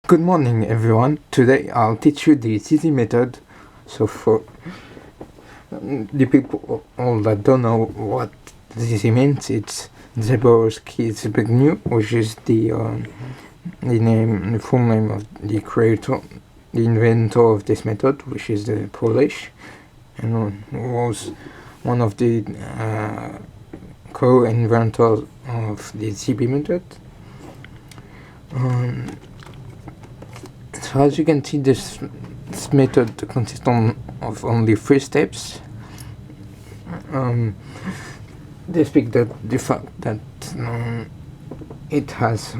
Good morning, everyone. Today I'll teach you the ZZ method. So for the people all that don't know what ZZ means, it's Zaborski Zbigniew, which is the full name of the creator, the inventor of this method, which is the Polish, and was one of the co-inventors of the ZB method. So as you can see, this method consists of only 3 steps. Despite the fact that it has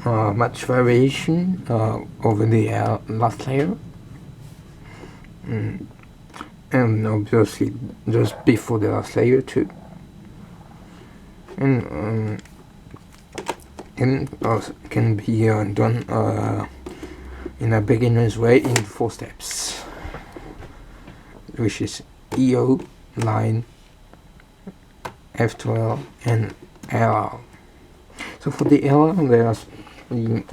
much variation over the last layer, and obviously just before the last layer too, and can be done in a beginner's way in 4 steps, which is EO, line, F12, and LL. So for the LL, there's the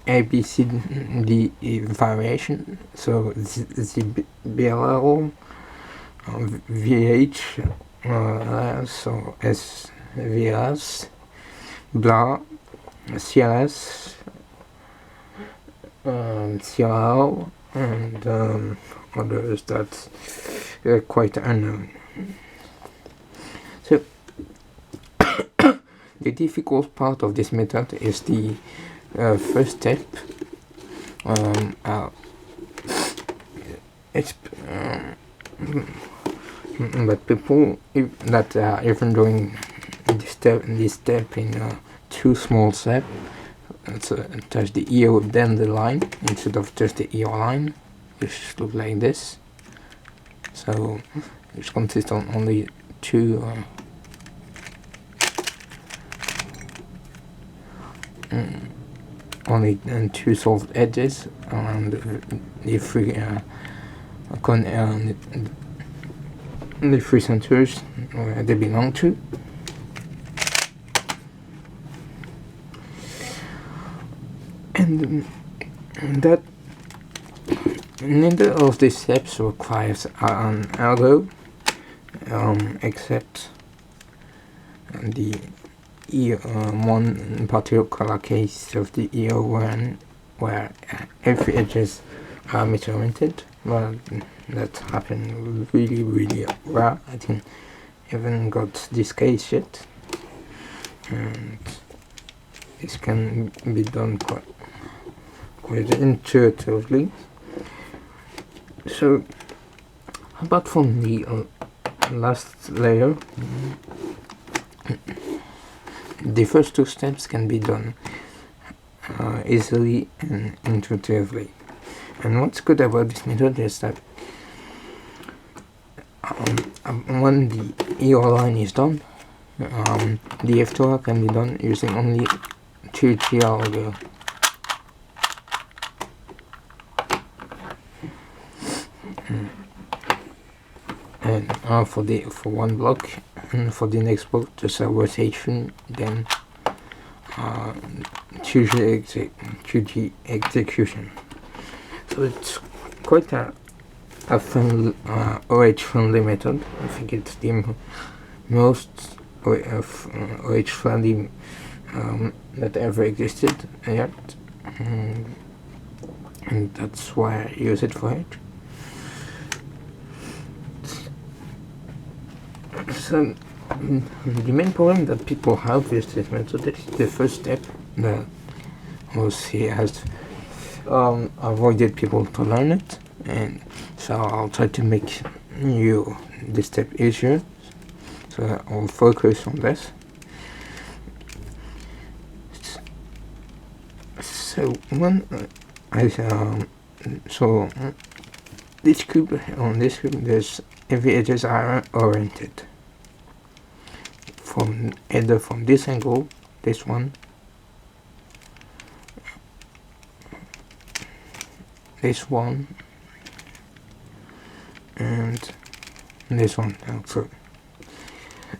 ABCD variation. So the BLL, VH, so SVS, blah, CLS, CLL, and others that are quite unknown. So the difficult part of this method is the first step. But people that are even doing this step in 2 small steps. So touch the EO then the line instead of just the EO line, which looks like this. So it consists on only 2 2 solved edges and the 3 the 3 centers where they belong to. And that neither of these steps requires an algo, except the one particular case of the EO1 where every edges are meter-oriented. Well, that happened really rare. I didn't even got this case yet, and this can be done quite intuitively. So, apart from the last layer, the first 2 steps can be done easily and intuitively. And what's good about this method is that when the EO line is done, the F12 can be done using only 2G algo. And for one block, and for the next block just a rotation, then 2G execution. So it's quite a friendly, OH friendly method. I think it's the most OH friendly that ever existed yet, and that's why I use it for it. So the main problem that people have with this method is the first step that mostly has avoided people to learn it, and so I'll try to make this step easier. So I'll focus on this. So when this cube, on this cube, there's every edges are oriented from either from this angle, this one, this one, and this one also.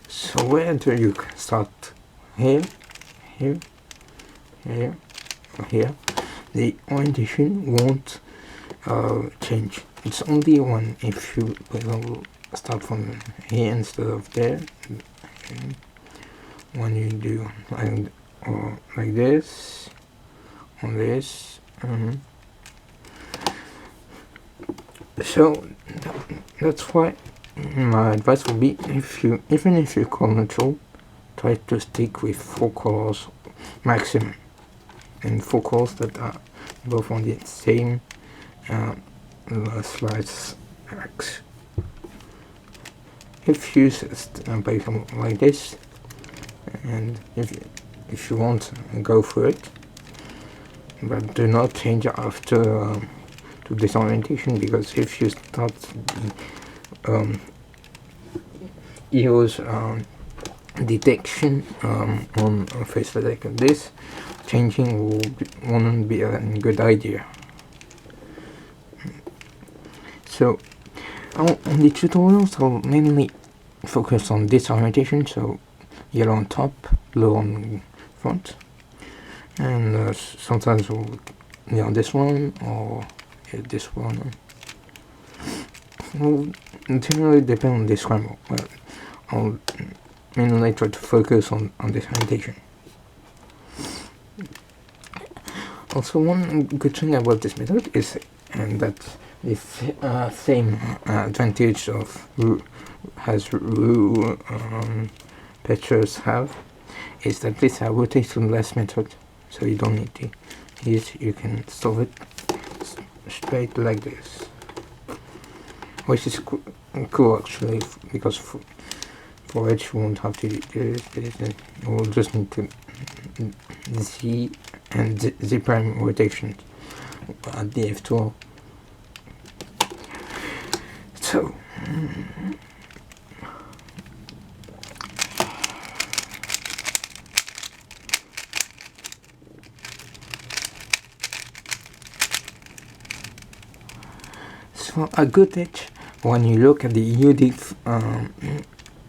So where do you start? Here, here, here, here. the orientation won't change. It's only when if you, for example, start from here instead of there, and when you do like this, on this, so that's why my advice would be, even if you color neutral, try to stick with 4 colors maximum, and 4 colors that are both on the same slice X. If you become like this, and if you want, go for it, but do not change after to this orientation, because if you start the EOS detection on a face like this, changing won't be a good idea. So on the tutorials, I'll mainly focus on this orientation, so yellow on top, blue on front, and sometimes we'll on this one or this one. Well, generally depend on the scramble, but I'll mainly try to focus on this orientation. Also, one good thing about this method is that this same advantage of pictures have, is that this rotationless method, so you don't need to use, you can solve it straight like this, which is cool actually, because for it you won't have to do this, you will just need to Z and Z prime rotation at the F12. So a good edge when you look at the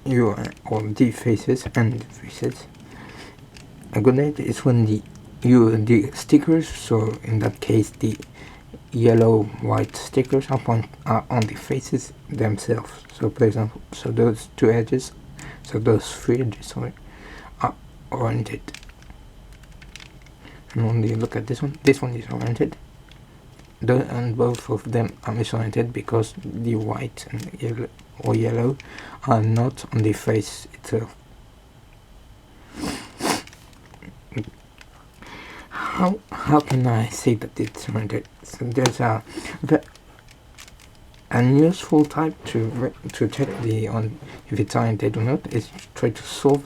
U or D faces and faces, a good edge is when the stickers, so in that case the yellow white stickers are on the faces themselves. So for example, so those 2 edges, so those 3 edges, sorry, are oriented. And when you look at this one is oriented, and both of them are misoriented because the white and yellow are not on the face itself. How can I say that it's oriented? So there's a useful type to check if it's oriented or not is to try to solve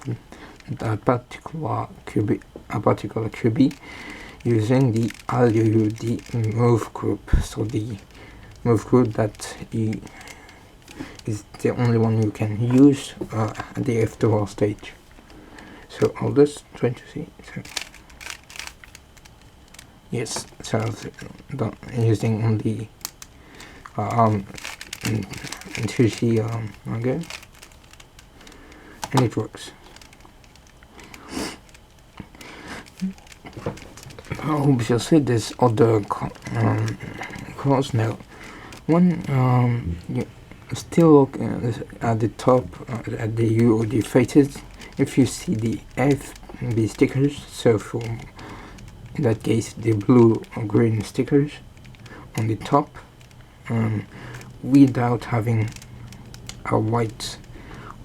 that particular QB using the LUUD move group. So the move group that is the only one you can use at the F12 stage. So I'll just try to see. So, yes, so using only Sushi okay, and it works. Obviously there's other calls now. One, you still look at the top at the U or the faces. If you see the FB stickers, so for in that case the blue or green stickers on the top, without having a white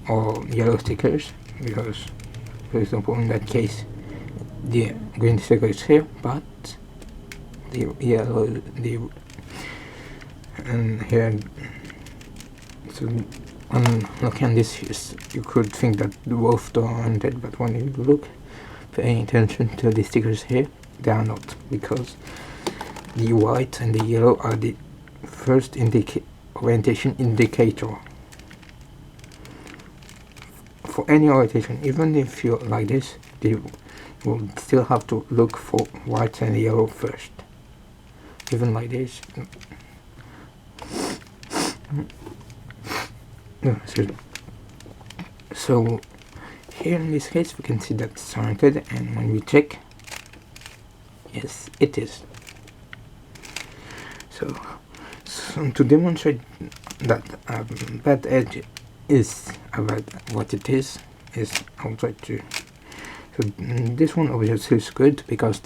or yellow stickers, because for example in that case the green sticker is here, but the yellow, and here. So on looking at this, you could think that both are oriented, but when you look, paying attention to the stickers here, they are not, because the white and the yellow are the first orientation indicator for any orientation. Even if you're like this, you will still have to look for white and yellow first, even like this. So here in this case we can see that it's oriented, and when we check, yes, it is. So to demonstrate that bad edge is about what it is I'll try to. So this one obviously is good because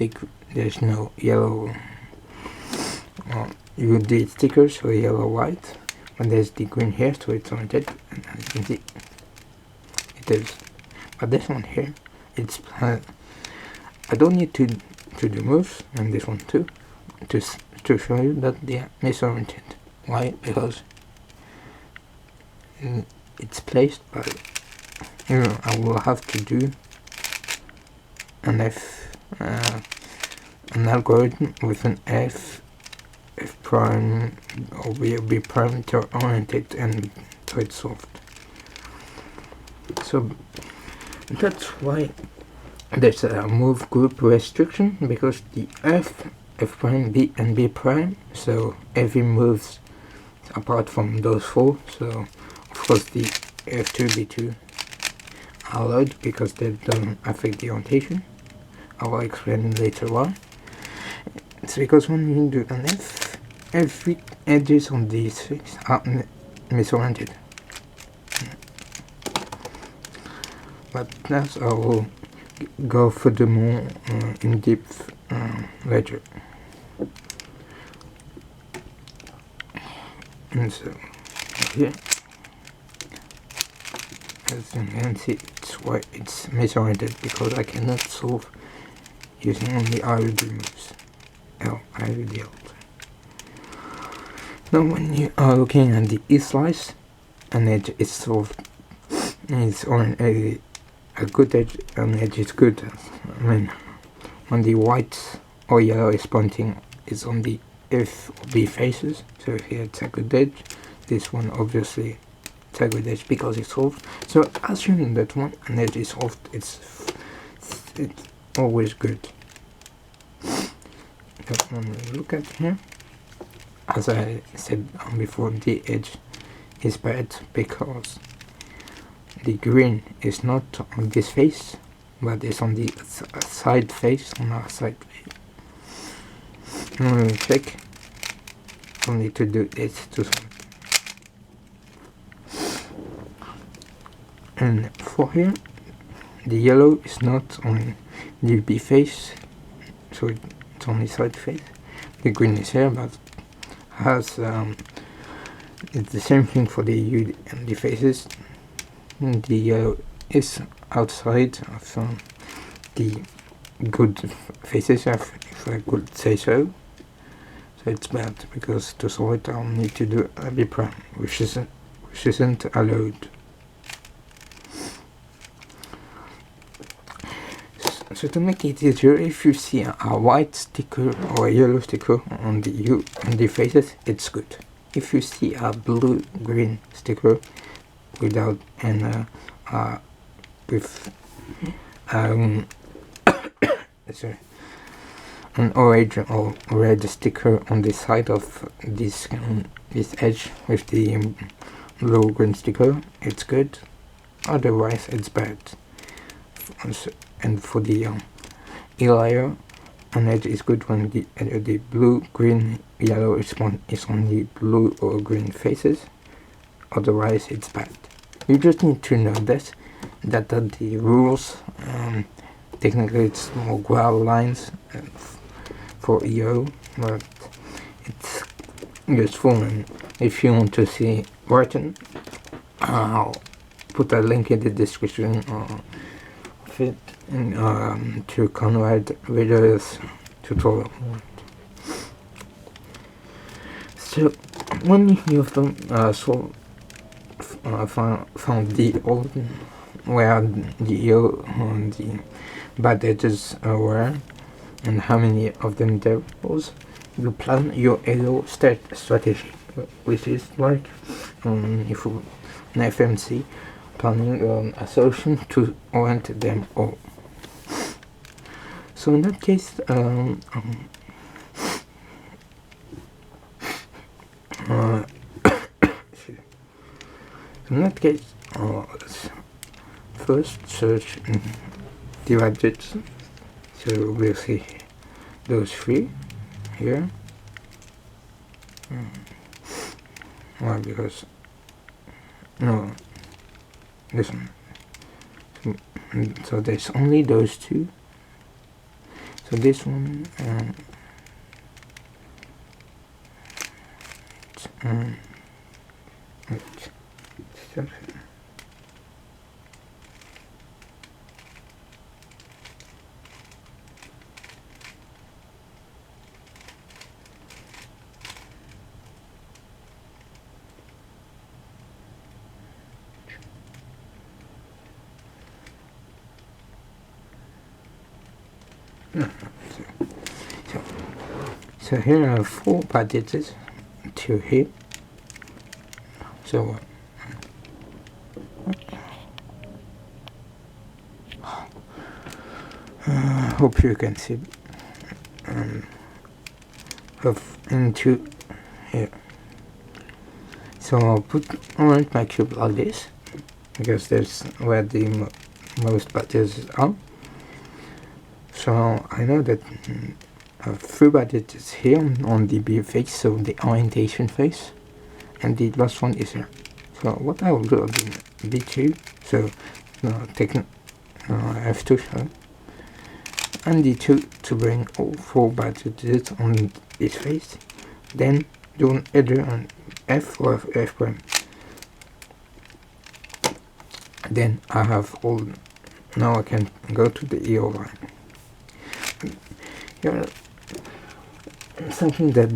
there's no yellow UD stickers, so yellow white, but there's the green here, so it's oriented, and as you can see it is. But this one here, it's I don't need to do moves, and this one too, to show you that they are misoriented. Why? Because it's placed by, I will have to do an algorithm with an F prime or B prime to orient it, and so it's solved. So that's why there's a move group restriction, because the F prime, B and B prime, so every moves apart from those four. So of course the F2, B2 are allowed because they don't affect the orientation. I will explain later why. It's because when you do an F, every edges on these things are misoriented. But that's I will go furthermore in depth later. And so here, as you can see, it's misoriented because I cannot solve using only IOD moves. IOD alt. Now when you are looking at the E-slice, an edge is solved, it's on a good edge, an edge is good. I mean, when the white or yellow is pointing, is on the F or B faces, so here it's a good edge. This one obviously it's a good edge because it's solved. So assuming that one an edge is solved, it's always good. But when we look at here, as I said before, the edge is bad because the green is not on this face, but it's on the side face, on our side face. And when we check, we need to do this to solve. And for here, the yellow is not on the B face, so it's on the side face. The green is here, but has it's the same thing for the U and the faces. And the yellow is outside of the good faces, if I could say so. So it's bad because to solve it I'll need to do a B prime, which isn't allowed. So to make it easier, if you see a white sticker or a yellow sticker on the U and the faces, it's good. If you see a blue-green sticker without an with sorry, an orange or red sticker on the side of this edge with the blue-green sticker, it's good. Otherwise, it's bad. And for the E-layer, an edge is good when the blue, green, yellow is on the blue or green faces. Otherwise, it's bad. You just need to know this, that the rules, technically it's more growl lines for EO, but it's useful. And if you want to see written, I'll put a link in the description of it. To Conrad videos tutorial. So when you've found the old where the yellow and the bad edges were and how many of them there was, you plan your AO strategy, which is like if you an FMC planning a solution to orient them all. So in that case, in that case, first search the widgets. So we'll see those three here. Why? Because no, this one. So there's only those two. So this one. So here I have 4 packages to here. So hope you can see of into here. So I'll put around my cube like this because that's where the most patches are. So I know that 3 patches here on the B face, so the orientation face, and the last one is here. So what I will do on the B2, so take F2, sorry, and D2 to bring all 4 patches on this face, then do an either on F or F prime. Then I have all. Now I can go to the EO line. Yeah, something that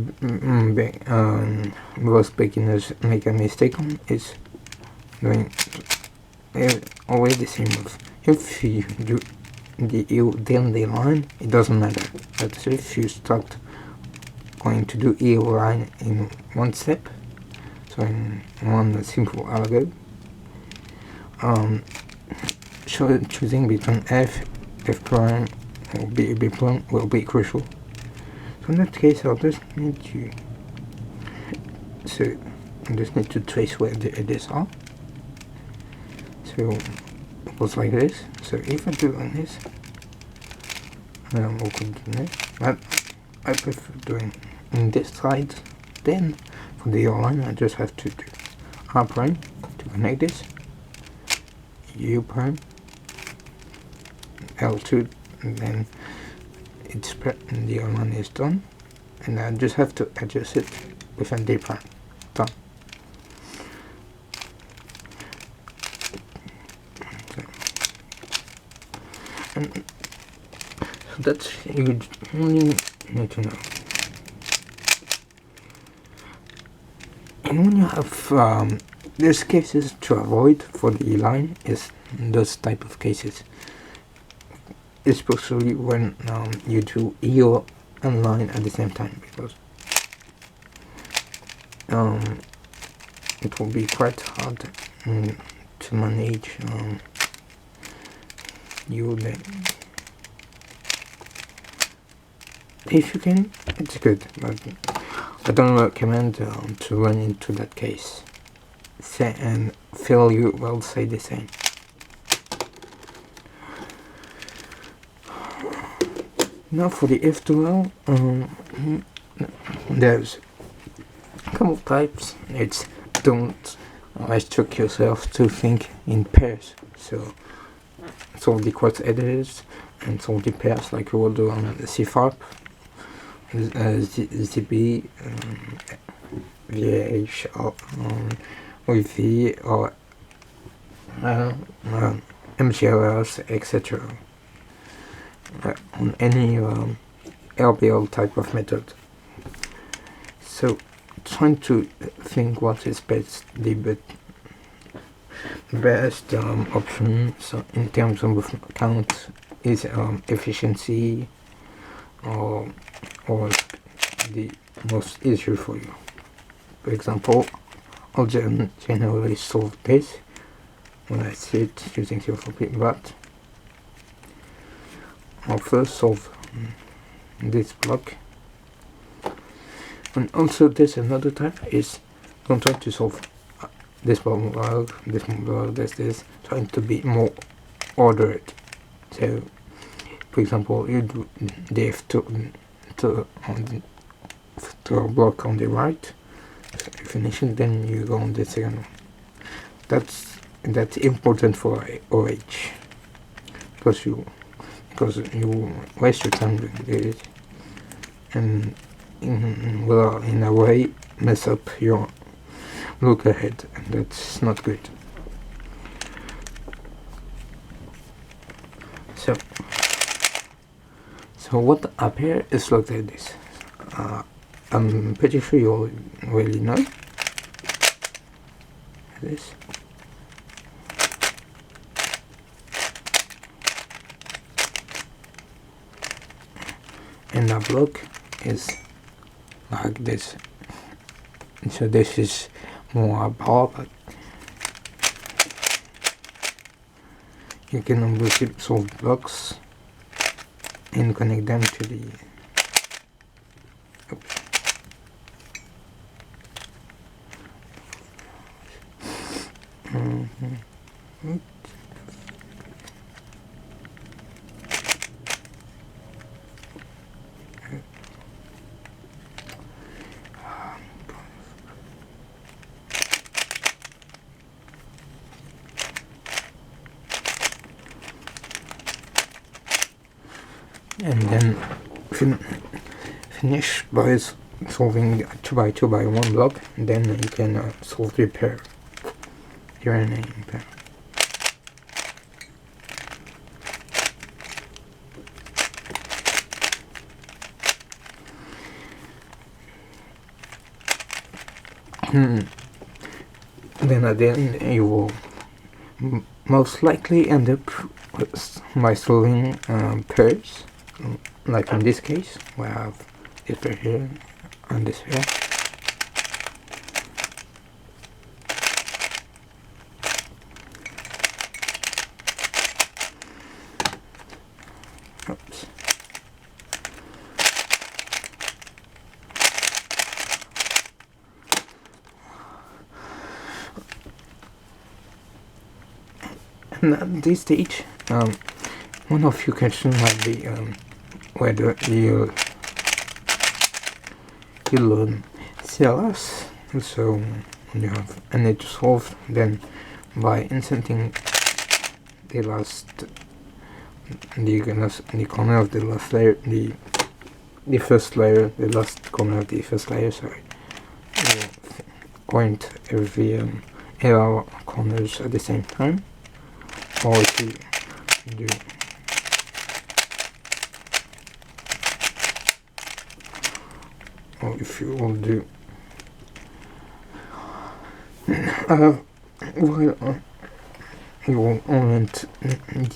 most beginners make a mistake on is doing always the same move. If you do the EO then the line, it doesn't matter. But if you start going to do EO line in one step, so in one simple algo, so choosing between F prime or B prime will be crucial. So in that case, I'll just need to trace where the edges are. So it goes like this. So if I do it on this, we'll continue. But I prefer doing in this side. Then for the line, I just have to do R prime to connect this, U prime, L2, and then it's the line is done, and I just have to adjust it with a D prime. Done. And so that's you only need to know. And when you have there's cases to avoid for the line is those type of cases, especially when you do EO and line at the same time, because it will be quite hard to manage you then. If you can, it's good, but I don't recommend to run into that case. And Phil, you will say the same. Now for the F2L, there's a couple of types. It's don't restrict yourself to think in pairs. So solve the quartz editors and solve the pairs like you will do on the C#, ZB, VH, or V, or MGLS, etc. On any LBL type of method. So trying to think what is the best option, so in terms of count, is efficiency or the most easier for you. For example, I'll generally solve this when I see it using C4P, but I'll first solve this block. And also there's another type, is don't try to solve this block, this, trying to be more ordered. So for example, you do the F2 to a block on the right, finish it, then you go on the second one. That's important for OH. Because you waste your time doing it, and in a way mess up your look ahead, and that's not good. So what up here is looked like this. I'm pretty sure you already know this. And the block is like this. So this is more power, but you can obviously solve blocks and connect them to the and then finish by solving 2 by 2 by 1 block, and then you can solve the pair, your NA pair. Then at the end you will most likely end up by solving pairs, like in this case where I have this pair here and this pair. Oops. And at this stage, one of your questions might be whether you learn CLS. So when you have NA to solve, then by inserting the corner of the last layer, the first layer, the last corner of the first layer, sorry, you point every error corners at the same time. Or if you do will do you will orient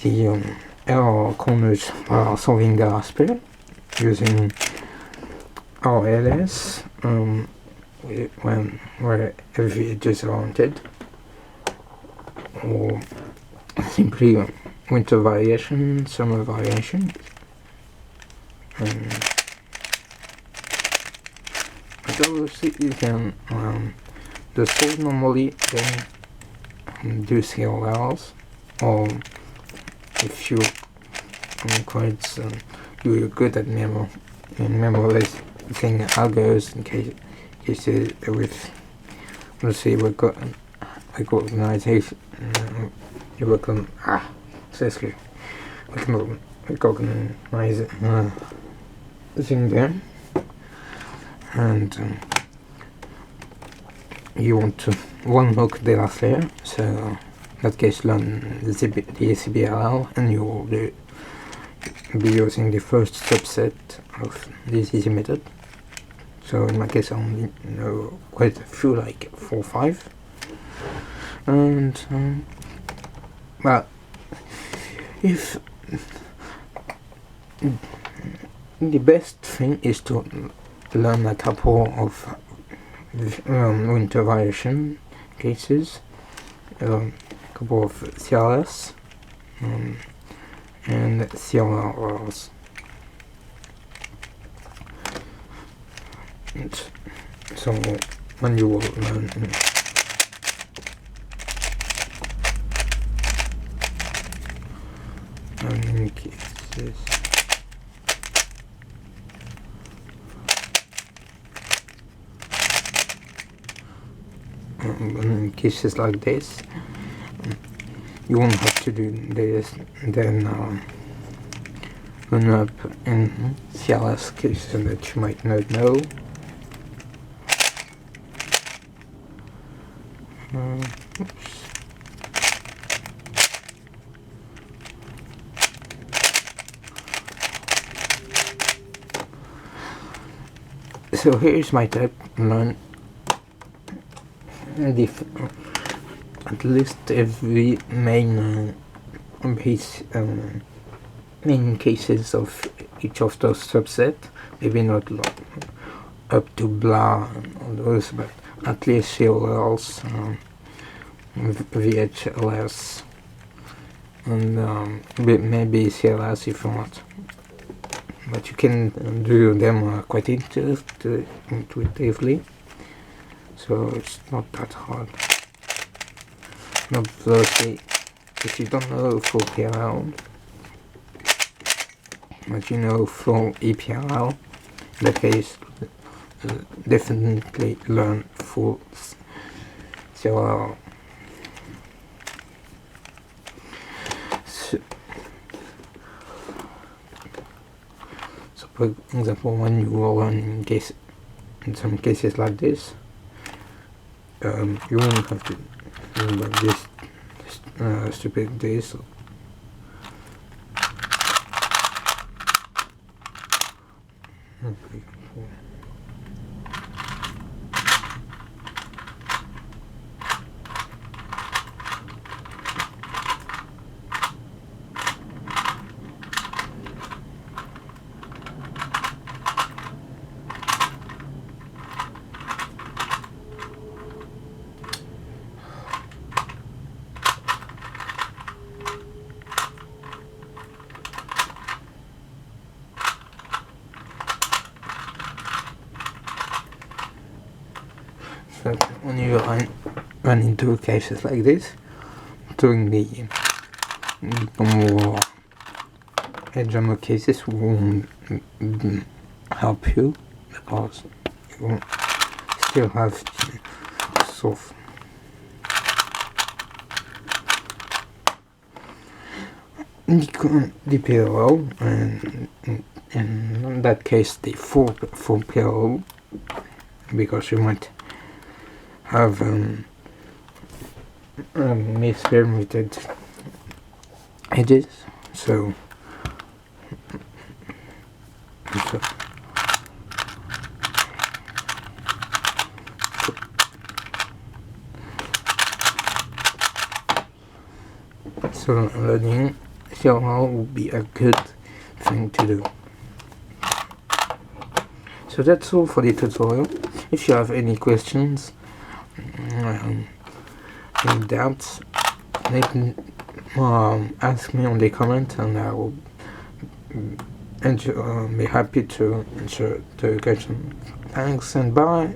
the error corners by solving the last pair using RLS, where every edge is oriented, or simply winter variation, summer variation. But obviously you can do solve normally, then do CLLs, or if you quite you're good at memorizing algos in case with, let's say, recognition. Recognizing them, and you want to one-hook the last layer, so in that case learn the CBRL, and you will be using the first subset of this easy method. So in my case I only know quite a few, like 4 or 5, and but if the best thing is to learn a couple of winter variation cases, a couple of CLS and CLRs. So when you will learn how many cases. in cases like this, you won't have to do this. Then run up in CLS cases that you might not know. Oops. So here's my tip: learn at least every main main cases of each of those subsets. Maybe not up to blah and all those, but at least CLLs, VHLS, and maybe CLS if you want. But you can do them quite intuitively, so it's not that hard. Obviously, if you don't know full PLL, but you know full EPLL, in that case, definitely learn full CLL. So for example, when you will learn in some cases like this, you won't have to remember this stupid this. Okay. So when you run into cases like this, doing the more drama cases won't help you, because you won't still have to solve. The PLL, and in that case the full PLL, because you might have mispermuted edges, so learning CLL would be a good thing to do. So that's all for the tutorial. If you have any questions, any doubts, ask me on the comment, and I will be happy to answer the question. Thanks and bye.